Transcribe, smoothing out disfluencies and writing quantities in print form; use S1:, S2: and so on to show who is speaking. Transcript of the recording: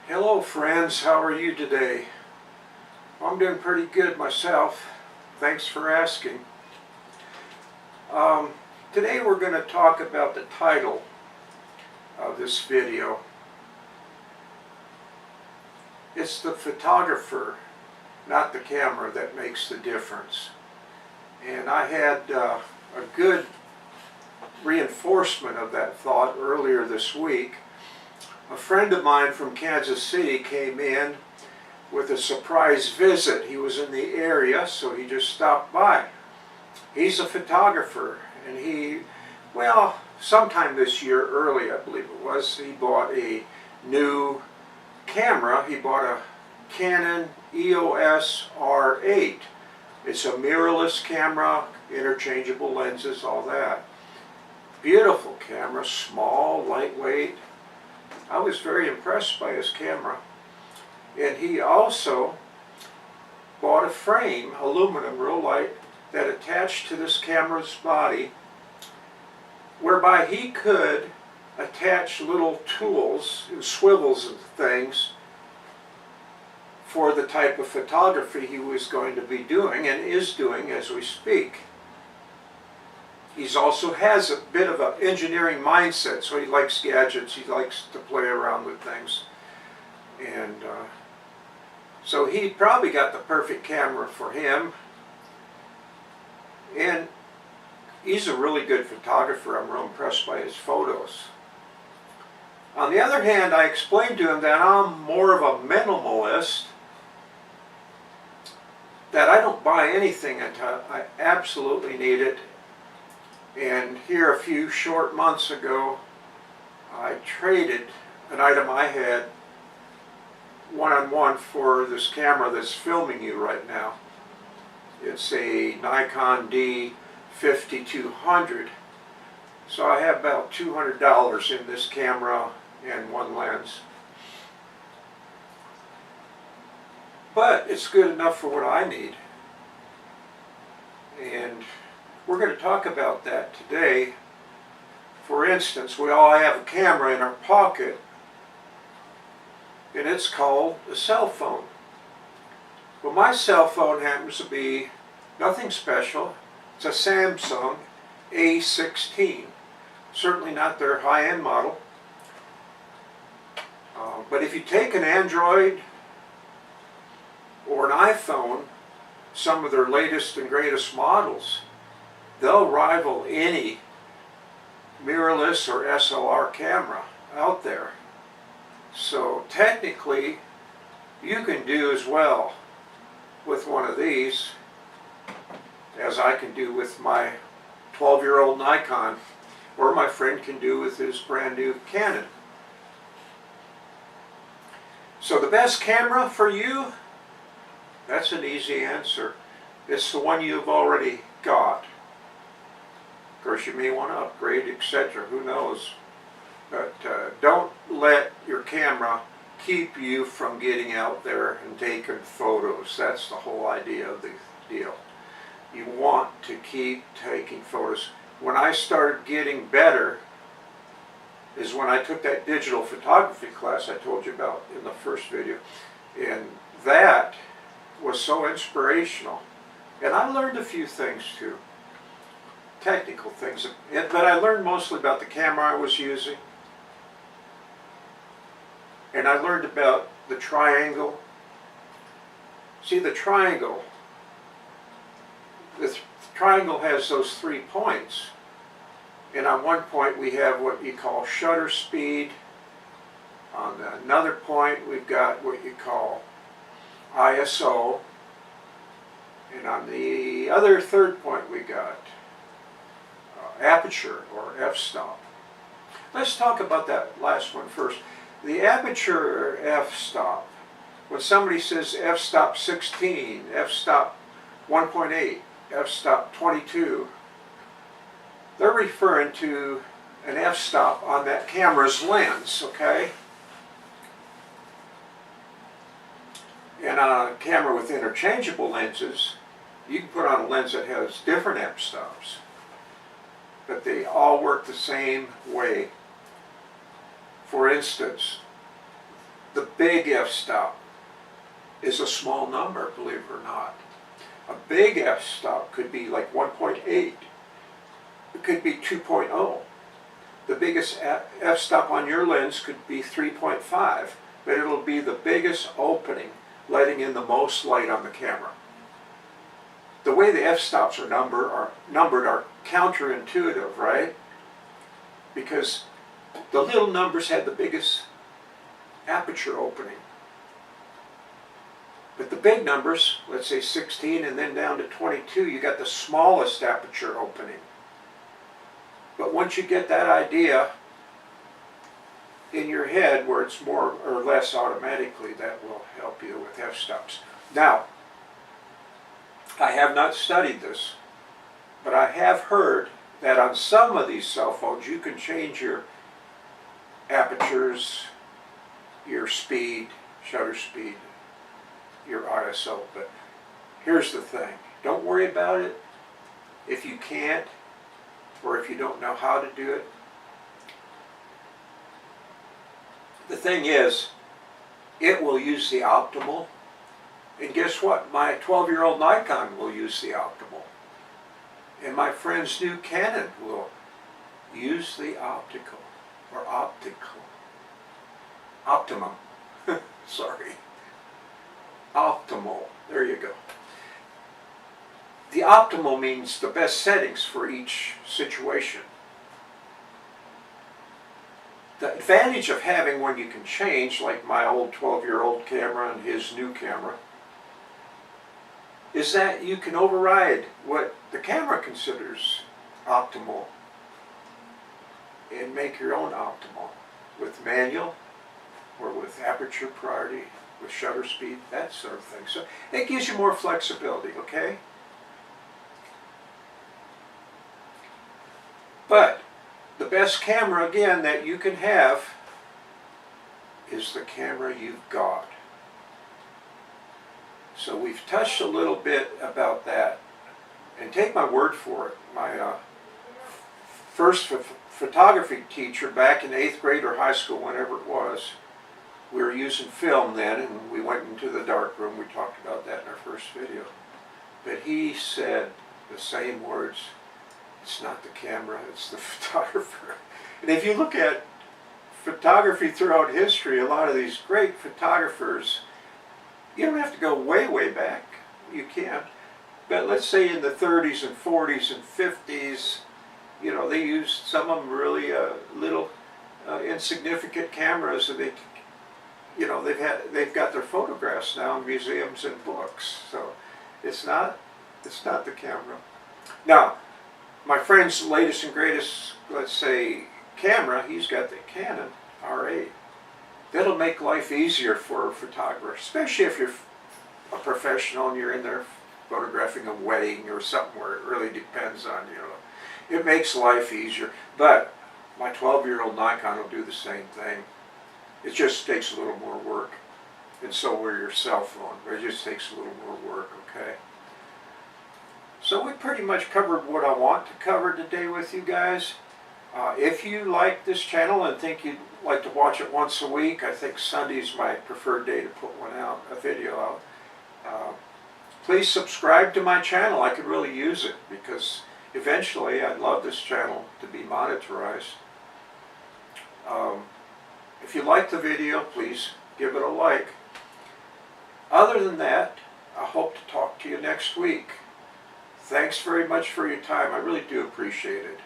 S1: Hello friends, how are you today? I'm doing pretty good myself. Thanks for asking. Today we're going to talk about the title of this video. It's the photographer, not the camera, that makes the difference. And I had a good reinforcement of that thought earlier this week. A friend of mine from Kansas City came in with a surprise visit. He was in the area, so he just stopped by. He's a photographer, and sometime this year, early I believe it was, he bought a new camera. He bought a Canon EOS R8. It's a mirrorless camera, interchangeable lenses, all that. Beautiful camera, small, lightweight. I was very impressed by his camera. And he also bought a frame, aluminum, real light, that attached to this camera's body, whereby he could attach little tools, swivels and things, for the type of photography he was going to be doing and is doing as we speak. He also has a bit of an engineering mindset, so he likes gadgets, he likes to play around with things. And so he probably got the perfect camera for him. And he's a really good photographer. I'm real impressed by his photos. On the other hand, I explained to him that I'm more of a minimalist, that I don't buy anything until I absolutely need it. And here a few short months ago, I traded an item I had one-on-one for this camera that's filming you right now. It's a Nikon D5200. So I have about $200 in this camera and one lens. But it's good enough for what I need. And we're going to talk about that today. For instance, we all have a camera in our pocket, and it's called a cell phone. Well, my cell phone happens to be nothing special. It's a Samsung A16. Certainly not their high-end model. But if you take an Android or an iPhone, some of their latest and greatest models, they'll rival any mirrorless or SLR camera out there. So technically, you can do as well with one of these as I can do with my 12-year-old Nikon, or my friend can do with his brand new Canon. So the best camera for you, that's an easy answer. It's the one you've already got. Of course, you may want to upgrade, etc. Who knows? But don't let your camera keep you from getting out there and taking photos. That's the whole idea of the deal. You want to keep taking photos. When I started getting better is when I took that digital photography class I told you about in the first video. And that was so inspirational. And I learned a few things too. Technical things. But I learned mostly about the camera I was using. And I learned about the triangle. See, the triangle has those 3 points. And on one point we have what you call shutter speed. On another point we've got what you call ISO. And on the other third point we got aperture, or f-stop. Let's talk about that last one first. The aperture, or f-stop, when somebody says f-stop 16, f-stop 1.8, f-stop 22, they're referring to an f-stop on that camera's lens, okay? And on a camera with interchangeable lenses, you can put on a lens that has different f-stops, but they all work the same way. For instance, the big f-stop is a small number, believe it or not. A big f-stop could be like 1.8. It could be 2.0. The biggest f-stop on your lens could be 3.5, but it'll be the biggest opening, letting in the most light on the camera. The way the f-stops are numbered are counterintuitive, right? Because the little numbers had the biggest aperture opening. But the big numbers, let's say 16 and then down to 22, you got the smallest aperture opening. But once you get that idea in your head where it's more or less automatically, that will help you with f-stops. Now, I have not studied this, but I have heard that on some of these cell phones you can change your apertures, your speed, shutter speed, your ISO. But here's the thing, don't worry about it if you can't or if you don't know how to do it. The thing is, it will use the optimal, and guess what? My 12-year-old Nikon will use the optimal, and my friend's new Canon will use the optical, or optimum, sorry, optimal, there you go. The optimal means the best settings for each situation. The advantage of having one you can change, like my old 12-year-old camera and his new camera, is that you can override what the camera considers optimal and make your own optimal with manual or with aperture priority, with shutter speed, that sort of thing. So it gives you more flexibility, okay? But the best camera, again, that you can have is the camera you've got. So we've touched a little bit about that. And take my word for it. My first photography teacher back in 8th grade or high school, whenever it was, we were using film then, and we went into the dark room. We talked about that in our first video. But he said the same words, it's not the camera, it's the photographer. And if you look at photography throughout history, a lot of these great photographers, you don't have to go way, way back. You can. But let's say in the 30s and 40s and 50s, you know, they used some of them really little insignificant cameras, and they, you know, they've got their photographs now in museums and books. So it's not the camera. Now, my friend's latest and greatest, let's say, camera, he's got the Canon R8. That'll make life easier for a photographer, especially if you're a professional and you're in there photographing a wedding or something where it really depends on, you know. It makes life easier. But my 12-year-old Nikon will do the same thing. It just takes a little more work. And so will your cell phone. It just takes a little more work, okay? So we pretty much covered what I want to cover today with you guys. If you like this channel and think you'd like to watch it once a week, I think Sunday's my preferred day to put one out, a video out. Please subscribe to my channel. I could really use it because eventually I'd love this channel to be monetized. If you like the video, please give it a like. Other than that, I hope to talk to you next week. Thanks very much for your time. I really do appreciate it.